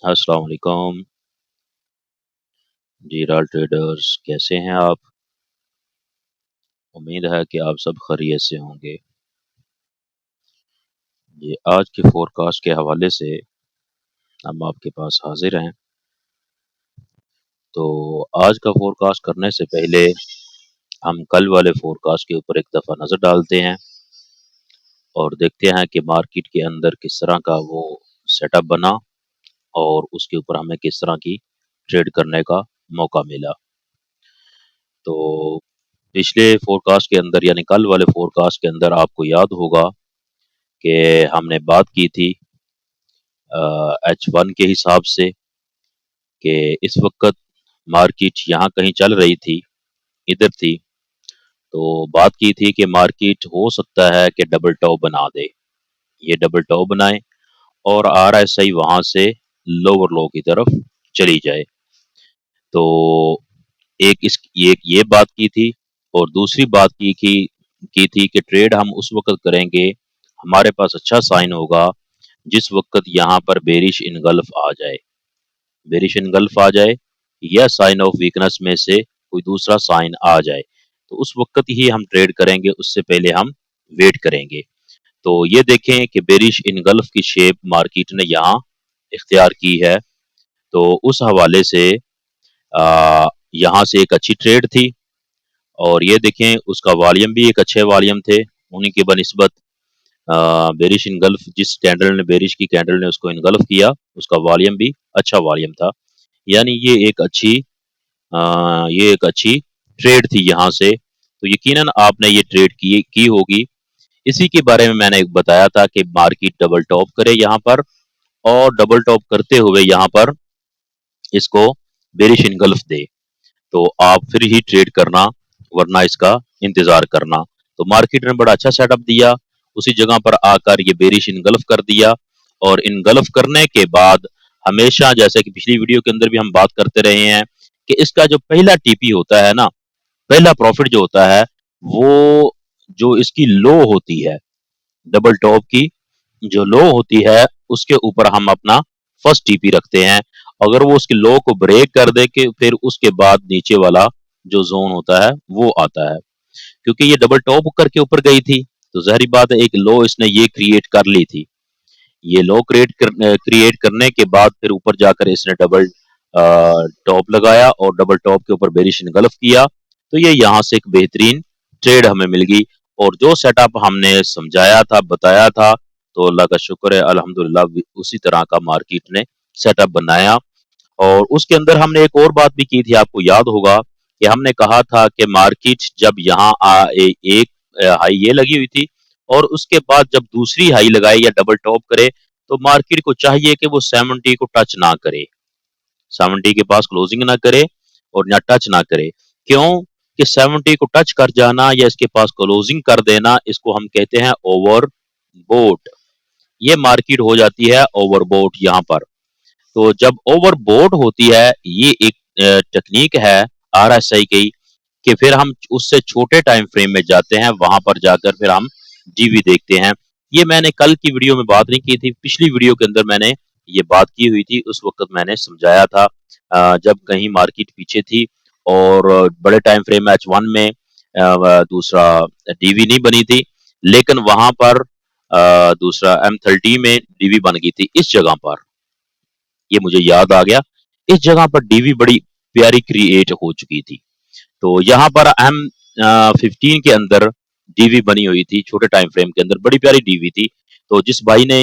अस्सलाम वालेकुम। जी राल ट्रेडर्स, कैसे हैं आप? उम्मीद है कि आप सब खैरियत से होंगे। ये आज के फोरकास्ट के हवाले से हम आपके पास हाजिर हैं। तो आज का फोरकास्ट करने से पहले हम कल वाले फोरकास्ट के ऊपर एक दफ़ा नज़र डालते हैं और देखते हैं कि मार्केट के अंदर किस तरह का वो सेटअप बना और उसके ऊपर हमें किस तरह की ट्रेड करने का मौका मिला। तो पिछले फोरकास्ट के अंदर यानी कल वाले फोरकास्ट के अंदर आपको याद होगा कि हमने बात की थी H1 के हिसाब से कि इस वक़्त मार्केट यहाँ कहीं चल रही थी, इधर थी, तो बात की थी कि मार्केट हो सकता है कि डबल टॉप बना दे। ये डबल टॉप बनाए और RSI वहाँ से लोअर लो की तरफ चली जाए। तो एक ये बात की थी और दूसरी बात की थी कि ट्रेड हम उस वक़्त करेंगे, हमारे पास अच्छा साइन होगा, जिस वक़्त यहाँ पर बेरिश इनगल्फ आ जाए। बेरिश इनगल्फ आ जाए या साइन ऑफ वीकनेस में से कोई दूसरा साइन आ जाए, तो उस वक़्त ही हम ट्रेड करेंगे, उससे पहले हम वेट करेंगे। तो ये देखें कि बेरिश इनगल्फ की शेप मार्केट ने यहाँ इख्तियार की है। तो उस हवाले से यहाँ से एक अच्छी ट्रेड थी और ये देखें उसका वॉल्यूम भी एक अच्छे वॉल्यूम थे, उन्हीं के बनिस्बत बेरिश इनगल्फ जिस कैंडल ने बेरिश की कैंडल ने उसको इनगल्फ किया, उसका वॉल्यूम भी अच्छा वॉल्यूम था। यानी ये एक अच्छी ट्रेड थी यहाँ से, तो यकीनन आपने ये ट्रेड की होगी। इसी के बारे में मैंने बताया था कि मार्केट डबल टॉप करे यहाँ पर और डबल टॉप करते हुए यहाँ पर इसको बेरिश इनगल्फ दे, तो आप फिर ही ट्रेड करना, वरना इसका इंतजार करना। तो मार्केट ने बड़ा अच्छा सेटअप दिया, उसी जगह पर आकर ये बेरिश इनगल्फ कर दिया और इनगल्फ करने के बाद हमेशा जैसे कि पिछली वीडियो के अंदर भी हम बात करते रहे हैं कि इसका जो पहला टीपी होता है ना, पहला प्रॉफिट जो होता है, वो जो इसकी लो होती है, डबल टॉप की जो लो होती है, उसके ऊपर हम अपना फर्स्ट टीपी रखते हैं। अगर वो उसकी लो को ब्रेक कर दे के फिर उसके बाद नीचे वाला जो ज़ोन होता है, वो आता है। क्योंकि ये डबल टॉप करके ऊपर गई थी, तो ज़ाहिर बात है एक लो इसने ये क्रिएट कर ली थी। ये लो क्रिएट करने के बाद फिर ऊपर जाकर इसने डबल टॉप लगाया और डबल टॉप के ऊपर बेरिश इनगल्फ किया, तो ये यहाँ से एक बेहतरीन ट्रेड हमें मिल गई और जो सेटअप हमने समझाया था, बताया था, तो अल्लाह का शुक्र है अल्हम्दुलिल्लाह उसी तरह का मार्केट ने सेटअप बनाया। और उसके अंदर हमने एक और बात भी की थी, आपको याद होगा कि हमने कहा था कि मार्केट जब यहाँ एक हाई ये लगी हुई थी और उसके बाद जब दूसरी हाई लगाए या डबल टॉप करे, तो मार्केट को चाहिए कि वो 70 को टच ना करे, 70 के पास क्लोजिंग ना करे और या टच ना करे। क्यों? कि 70 को टच कर जाना या इसके पास क्लोजिंग कर देना, इसको हम कहते हैं ओवरबोट। ये मार्केट हो जाती है ओवरबोट यहाँ पर। तो जब ओवरबोट होती है, ये एक टेक्निक है RSI की कि फिर हम उससे छोटे टाइम फ्रेम में जाते हैं, वहां पर जाकर फिर हम डीवी देखते हैं। ये मैंने कल की वीडियो में बात नहीं की थी, पिछली वीडियो के अंदर मैंने ये बात की हुई थी, उस वक्त मैंने समझाया था जब कहीं मार्केट पीछे थी और बड़े टाइम फ्रेम H1 में दूसरा डीवी नहीं बनी थी, लेकिन वहां पर दूसरा M30 में डीवी बन गई थी इस जगह पर। ये मुझे याद आ गया, इस जगह पर डीवी बड़ी प्यारी क्रिएट हो चुकी थी। तो यहाँ पर M15 के अंदर डीवी बनी हुई थी, छोटे टाइम फ्रेम के अंदर बड़ी प्यारी डीवी थी। तो जिस भाई ने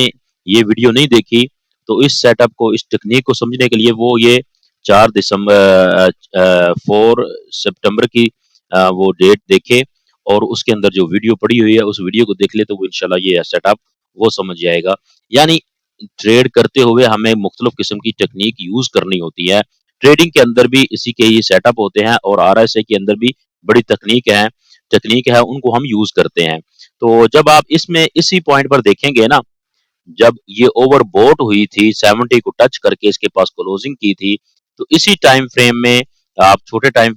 ये वीडियो नहीं देखी, तो इस सेटअप को, इस टेक्निक को समझने के लिए वो ये 4 सितंबर की वो डेट देखे और उसके अंदर जो वीडियो पड़ी हुई है उस वीडियो को देख ले, तो वो इंशाल्लाह ये सेटअप वो समझ जाएगा। यानी ट्रेड करते हुए हमें मुख्तलिफ किस्म की टेक्निक यूज करनी होती है। ट्रेडिंग के अंदर भी इसी के ये सेटअप होते हैं और RSI के अंदर भी बड़ी तकनीक है, उनको हम यूज करते हैं। तो जब आप इसमें इसी पॉइंट पर देखेंगे ना, जब ये ओवरबोट हुई थी, 70 को टच करके इसके पास क्लोजिंग की थी, तो इसी टाइम फ्रेम में आप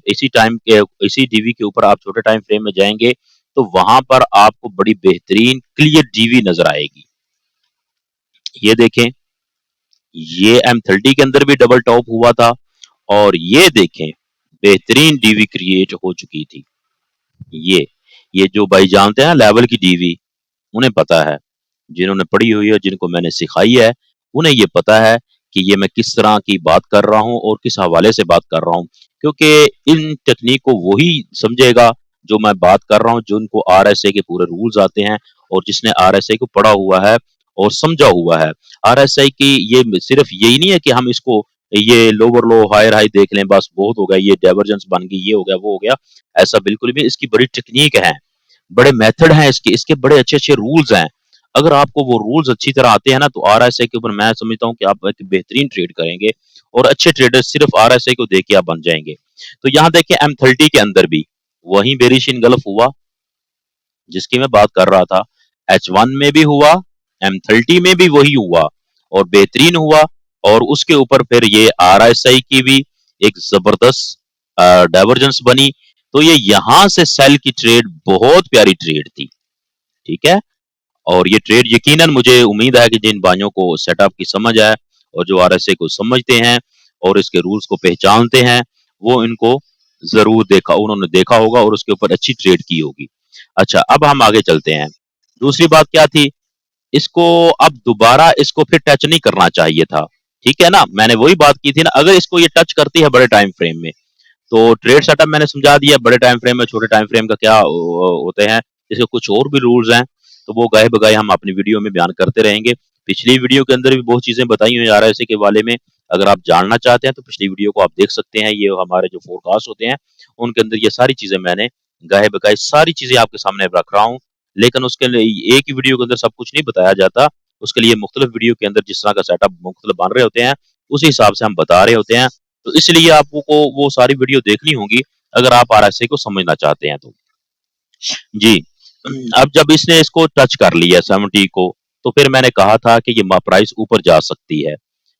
इसी डीवी के ऊपर आप छोटे टाइम फ्रेम में जाएंगे, तो वहां पर आपको बड़ी बेहतरीन क्लियर डीवी नजर आएगी। ये देखें, ये M30 के अंदर भी डबल टॉप हुआ था और ये देखें बेहतरीन डीवी क्रिएट हो चुकी थी। ये ये जो भाई जानते हैं लेवल की डीवी, उन्हें पता है, जिन्होंने पढ़ी हुई है, जिनको मैंने सिखाई है, उन्हें ये पता है कि ये मैं किस तरह की बात कर रहा हूँ और किस हवाले से बात कर रहा हूँ। क्योंकि इन टेक्निक को वही समझेगा जो मैं बात कर रहा हूँ, जिनको आरएसए के पूरे रूल्स आते हैं और जिसने आरएसए को पढ़ा हुआ है और समझा हुआ है। आरएसए की ये सिर्फ यही नहीं है कि हम इसको ये लोअर लो हायर हाई देख लें, बस बहुत हो गया, ये डाइवर्जेंस बन गई, ये हो गया, वो हो गया। ऐसा बिल्कुल भी, इसकी बड़ी टेक्निक है, बड़े मेथड हैं इसके, इसके बड़े अच्छे-अच्छे रूल्स हैं। अगर आपको वो रूल्स अच्छी तरह आते हैं ना, तो आरएसए के ऊपर मैं समझता हूँ कि आप एक बेहतरीन ट्रेड करेंगे और अच्छे ट्रेडर सिर्फ आरएसए को देख के आप बन जाएंगे। तो यहाँ देखिए M30 के अंदर भी वही बेरिश इनगल्फ हुआ जिसकी मैं बात कर रहा था। H1 में भी हुआ, M30 में भी वही हुआ और बेहतरीन हुआ। और उसके ऊपर फिर ये आरएसआई की भी एक जबरदस्त डाइवर्जेंस बनी। तो ये यहाँ से सेल की ट्रेड बहुत प्यारी ट्रेड थी, ठीक है। और ये ट्रेड यकीनन मुझे उम्मीद है कि जिन भाइयों को सेटअप की समझ है और जो आरएसए को समझते हैं और इसके रूल्स को पहचानते हैं, वो इनको जरूर देखा, उन्होंने देखा होगा और उसके ऊपर अच्छी ट्रेड की होगी। अच्छा, अब हम आगे चलते हैं। दूसरी बात क्या थी, इसको अब दोबारा इसको फिर टच नहीं करना चाहिए था, ठीक है ना। मैंने वही बात की थी ना, अगर इसको ये टच करती है बड़े टाइम फ्रेम में, तो ट्रेड सेटअप मैंने समझा दिया। बड़े टाइम फ्रेम में छोटे टाइम फ्रेम का क्या होते हैं, इसके कुछ और भी रूल्स हैं, तो वो गाए बगाए हम अपनी वीडियो में बयान करते रहेंगे। पिछली वीडियो के अंदर भी बहुत चीजें बताई हुई आ रहा है इसी के बारे में। अगर आप जानना चाहते हैं तो पिछली वीडियो को आप देख सकते हैं। ये हमारे जो फोरकास्ट होते हैं उनके अंदर ये सारी चीजें मैंने गाहे बगाए सारी चीजें आपके सामने रख रहा हूँ। लेकिन उसके लिए एक ही वीडियो के अंदर सब कुछ नहीं बताया जाता, उसके लिए मुख्तलिफ वीडियो के अंदर जिस तरह का सेटअप मुख्तलिफ बन रहे होते हैं, उसी हिसाब से हम बता रहे होते हैं। तो इसलिए आपको वो सारी वीडियो देखनी होगी अगर आप आरएसए को समझना चाहते हैं तो। जी, अब जब इसने इसको टच कर लिया 70 को, तो फिर मैंने कहा था कि ये प्राइस ऊपर जा सकती है।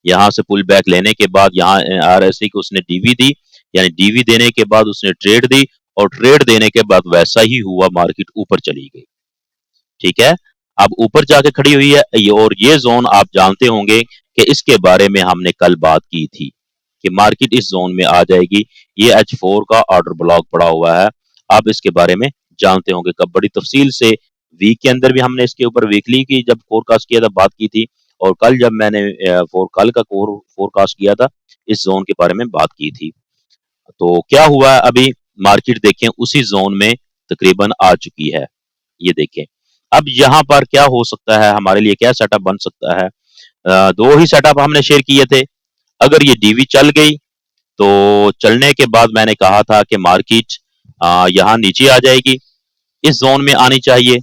यहाँ से पुल बैक लेने के बाद यहाँ आरएसए को उसने डीवी दी, यानी डीवी देने के बाद उसने ट्रेड दी और ट्रेड देने के बाद वैसा ही हुआ, मार्केट ऊपर चली गई, ठीक है। अब ऊपर जाके खड़ी हुई है और ये जोन आप जानते होंगे कि इसके बारे में हमने कल बात की थी कि मार्केट इस जोन में आ जाएगी। ये H4 का ऑर्डर ब्लॉक पड़ा हुआ है, आप इसके बारे में जानते होंगे। कब बड़ी तफसील से वीक के अंदर भी हमने इसके ऊपर वीकली की जब फोरकास्ट किया था बात की थी, और कल जब मैंने कल का फोरकास्ट किया था इस जोन के बारे में बात की थी। तो क्या हुआ है, अभी मार्केट देखें उसी जोन में तकरीबन आ चुकी है। ये देखें, अब यहाँ पर क्या हो सकता है, हमारे लिए क्या सेटअप बन सकता है। दो ही सेटअप हमने शेयर किए थे। अगर ये डीवी चल गई तो चलने के बाद मैंने कहा था कि मार्केट यहाँ नीचे आ जाएगी, इस जोन में आनी चाहिए।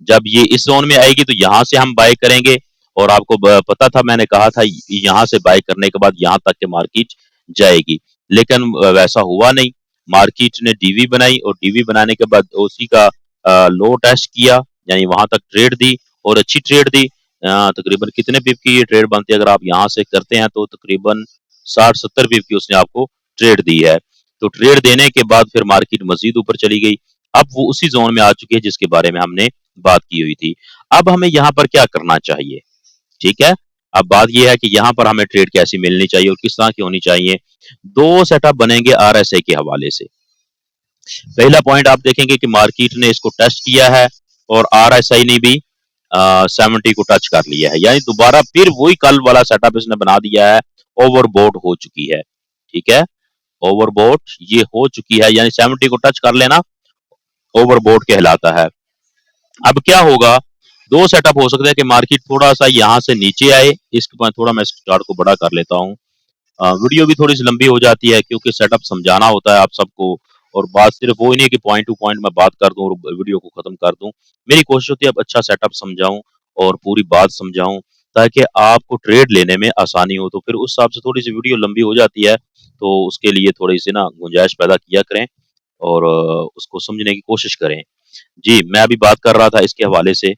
जब ये इस जोन में आएगी तो यहाँ से हम बाय करेंगे और आपको पता था, मैंने कहा था यहाँ से बाय करने के बाद यहाँ तक के मार्केट जाएगी। लेकिन वैसा हुआ नहीं। मार्केट ने डीवी बनाई और डीवी बनाने के बाद उसी का लो टेस्ट किया, यानी वहां तक ट्रेड दी और अच्छी ट्रेड दी। तकरीबन कितने पिप की ये ट्रेड बनती है, अगर आप यहाँ से करते हैं तो तकरीबन 60-70 पिप की उसने आपको ट्रेड दी है। तो ट्रेड देने के बाद फिर मार्केट मजीद ऊपर चली गई। अब वो उसी जोन में आ चुकी है जिसके बारे में हमने बात की हुई थी। अब हमें यहाँ पर क्या करना चाहिए, ठीक है। अब बात यह है कि यहाँ पर हमें ट्रेड कैसी मिलनी चाहिए और किस तरह की होनी चाहिए। दो सेटअप बनेंगे आरएसआई के हवाले से। पहला पॉइंट आप देखेंगे कि मार्केट ने इसको टेस्ट किया है और आरएसआई ने भी 70 को टच कर लिया है, यानी दोबारा फिर वही कल वाला सेटअप इसने बना दिया है। ओवरबोट हो चुकी है, ठीक है। ओवरबोट ये हो चुकी है, यानी 70 को टच कर लेना ओवरबोट कहलाता है। अब क्या होगा, दो सेटअप हो सकते हैं कि मार्केट थोड़ा सा यहाँ से नीचे आए। इसके बाद थोड़ा मैं इस चार्ट को बड़ा कर लेता हूँ। वीडियो भी थोड़ी सी लंबी हो जाती है क्योंकि सेटअप समझाना होता है आप सबको, और बात सिर्फ वो ही नहीं है कि पॉइंट टू पॉइंट मैं बात कर दूं और वीडियो को खत्म कर दूं। मेरी कोशिश होती है अब अच्छा सेटअप समझाऊं और पूरी बात समझाऊं ताकि आपको ट्रेड लेने में आसानी हो। तो फिर उस हिसाब से थोड़ी सी वीडियो लंबी हो जाती है, तो उसके लिए थोड़ी सी ना गुंजाइश पैदा किया करें और उसको समझने की कोशिश करें। जी, मैं अभी बात कर रहा था इसके हवाले से।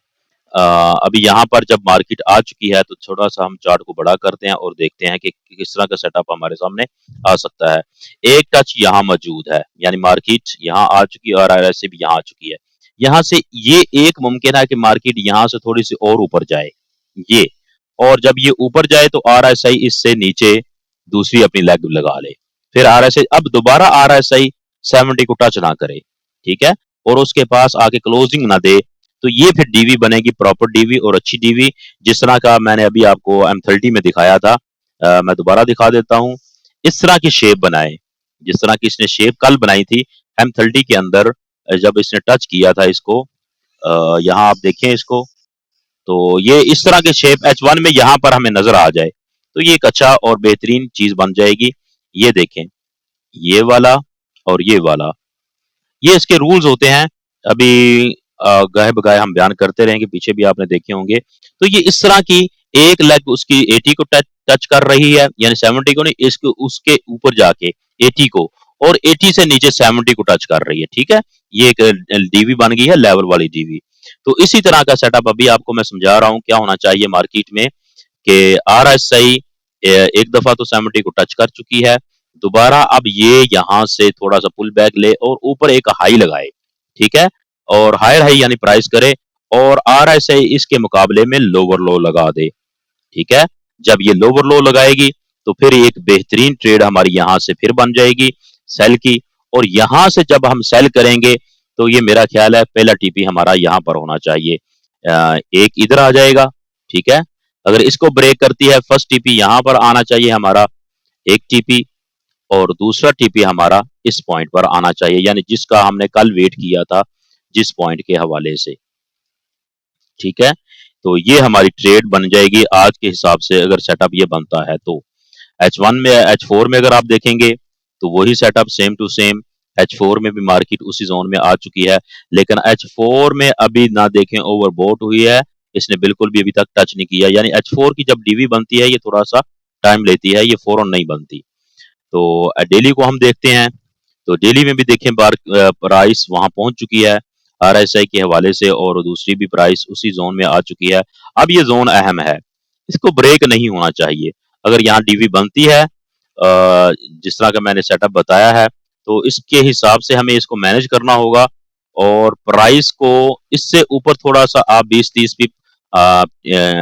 अभी यहाँ पर जब मार्केट आ चुकी है तो थोड़ा-सा हम चार्ट को बड़ा करते हैं और देखते हैं कि किस तरह का सेटअप हमारे सामने आ सकता है। एक टच यहाँ मौजूद है, यानी मार्केट यहाँ आ चुकी है और आरएसए भी यहाँ आ चुकी है। यहाँ से ये एक मुमकिन है कि मार्केट यहाँ से थोड़ी-सी और ऊपर जाए, ये। और जब ये ऊपर जाए तो आरएसआई इससे नीचे दूसरी अपनी लेग लगा ले, फिर आरएसआई अब दोबारा आरएसआई 70 को टच ना करे, ठीक है, और उसके पास आके क्लोजिंग ना दे, तो ये फिर डीवी बनेगी, प्रॉपर डीवी और अच्छी डीवी, जिस तरह का मैंने अभी आपको M30 में दिखाया था। मैं दोबारा दिखा देता हूँ, इस तरह की शेप बनाए, जिस तरह की इसने शेप कल बनाई थी M30 के अंदर। जब इसने टच किया था इसको, यहाँ आप देखें इसको, तो ये इस तरह के शेप H1 में यहाँ पर हमें नजर आ जाए, तो ये एक अच्छा और बेहतरीन चीज बन जाएगी। ये देखें, ये वाला और ये वाला, ये इसके रूल्स होते हैं। अभी गाहे बगाए हम बयान करते रहेंगे, पीछे भी आपने देखे होंगे। तो ये इस तरह की एक लेग उसकी 80 को टच टच कर रही है, यानी 70 को नहीं, इसको उसके ऊपर जाके 80 को, और 80 से नीचे 70 को टच कर रही है, ठीक है। ये एक डीवी बन गई है, लेवल वाली डीवी। तो इसी तरह का सेटअप अभी आपको मैं समझा रहा हूँ क्या होना चाहिए मार्केट में, कि आरएसआई एक दफा तो 70 को टच कर चुकी है, दोबारा अब ये यहाँ से थोड़ा सा पुल बैक ले और ऊपर एक हाई लगाए, ठीक है, और हायर हाई यानी प्राइस करे, और आरएसआई इसके मुकाबले में लोअर लो लगा दे, ठीक है। जब ये लोअर लो लगाएगी तो फिर एक बेहतरीन ट्रेड हमारी यहाँ से फिर बन जाएगी सेल की, और यहाँ से जब हम सेल करेंगे तो ये मेरा ख्याल है पहला टीपी हमारा यहाँ पर होना चाहिए, एक इधर आ जाएगा, ठीक है। अगर इसको ब्रेक करती है, फर्स्ट टीपी यहाँ पर आना चाहिए हमारा, एक टीपी, और दूसरा टीपी हमारा इस पॉइंट पर आना चाहिए, यानी जिसका हमने कल वेट किया था जिस पॉइंट के हवाले से, ठीक है। तो ये हमारी ट्रेड बन जाएगी आज के हिसाब से, अगर सेटअप ये बनता है तो। H1 में, H4 में अगर आप देखेंगे तो वही setup same to same, H4 में भी मार्केट उसी जोन में आ चुकी है, लेकिन H4 में अभी ना देखें ओवरबॉट हुई है, इसने बिल्कुल भी अभी तक टच नहीं किया, यानी H4 की जब डीवी बनती है ये थोड़ा सा टाइम लेती है, ये फौरन नहीं बनती। तो डेली को हम देखते हैं, तो डेली में भी देखें बार प्राइस वहां पहुंच चुकी है आरएसआई के हवाले से, और दूसरी भी प्राइस उसी जोन में आ चुकी है। अब ये जोन अहम है, इसको ब्रेक नहीं होना चाहिए। अगर यहाँ डीवी बनती है जिस तरह का मैंने सेटअप बताया है, तो इसके हिसाब से हमें इसको मैनेज करना होगा, और प्राइस को इससे ऊपर थोड़ा सा आप 20-30 पिप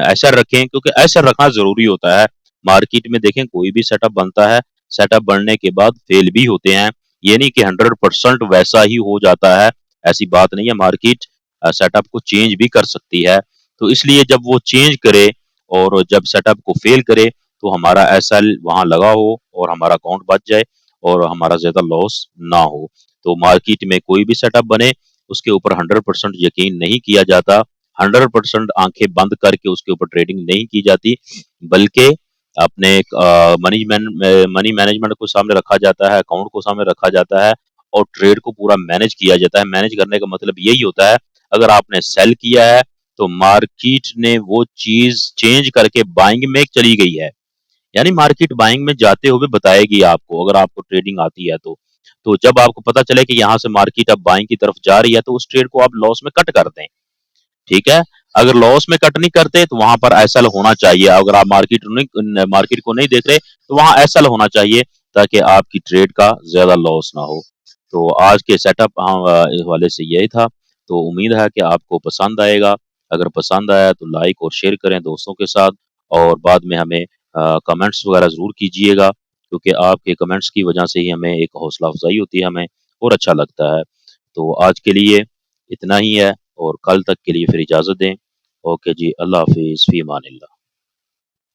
ऐसा रखें, क्योंकि ऐसा रखना जरूरी होता है। मार्केट में देखें कोई भी सेटअप बनता है, सेटअप बनने के बाद फेल भी होते हैं, ये नहीं कि 100% वैसा ही हो जाता है, ऐसी बात नहीं है। मार्केट सेटअप को चेंज भी कर सकती है, तो इसलिए जब वो चेंज करे और जब सेटअप को फेल करे तो हमारा एसएल वहां लगा हो और हमारा अकाउंट बच जाए और हमारा ज्यादा लॉस ना हो। तो मार्केट में कोई भी सेटअप बने उसके ऊपर 100% यकीन नहीं किया जाता, 100% आंखें बंद करके उसके ऊपर ट्रेडिंग नहीं की जाती, बल्कि अपने मनी मैनेजमेंट को सामने रखा जाता है, अकाउंट को सामने रखा जाता है, और ट्रेड को पूरा मैनेज किया जाता है। मैनेज करने का मतलब यही होता है, अगर आपने सेल किया है तो मार्केट ने वो चीज चेंज करके बाइंग में चली गई है, यानी मार्केट बाइंग में जाते हुए बताएगी आपको, अगर आपको ट्रेडिंग आती है तो जब आपको पता चले कि यहाँ से मार्केट अब बाइंग की तरफ जा रही है, तो उस ट्रेड को आप लॉस में कट कर दें, ठीक है। अगर लॉस में कट नहीं करते तो वहां पर एसएल होना चाहिए, अगर आप मार्केट को नहीं देख रहे तो वहां एसएल होना चाहिए, ताकि आपकी ट्रेड का ज्यादा लॉस ना हो। तो आज के सेटअप इस वाले से यही था, तो उम्मीद है कि आपको पसंद आएगा। अगर पसंद आया तो लाइक और शेयर करें दोस्तों के साथ, और बाद में हमें कमेंट्स वगैरह जरूर कीजिएगा, क्योंकि आपके कमेंट्स की वजह से ही हमें एक हौसला अफजाई होती है हमें, और अच्छा लगता है। तो आज के लिए इतना ही है, और कल तक के लिए फिर इजाज़त दें। ओके जी, अल्लाह हाफ़िज़, फ़ी अमानिल्लाह।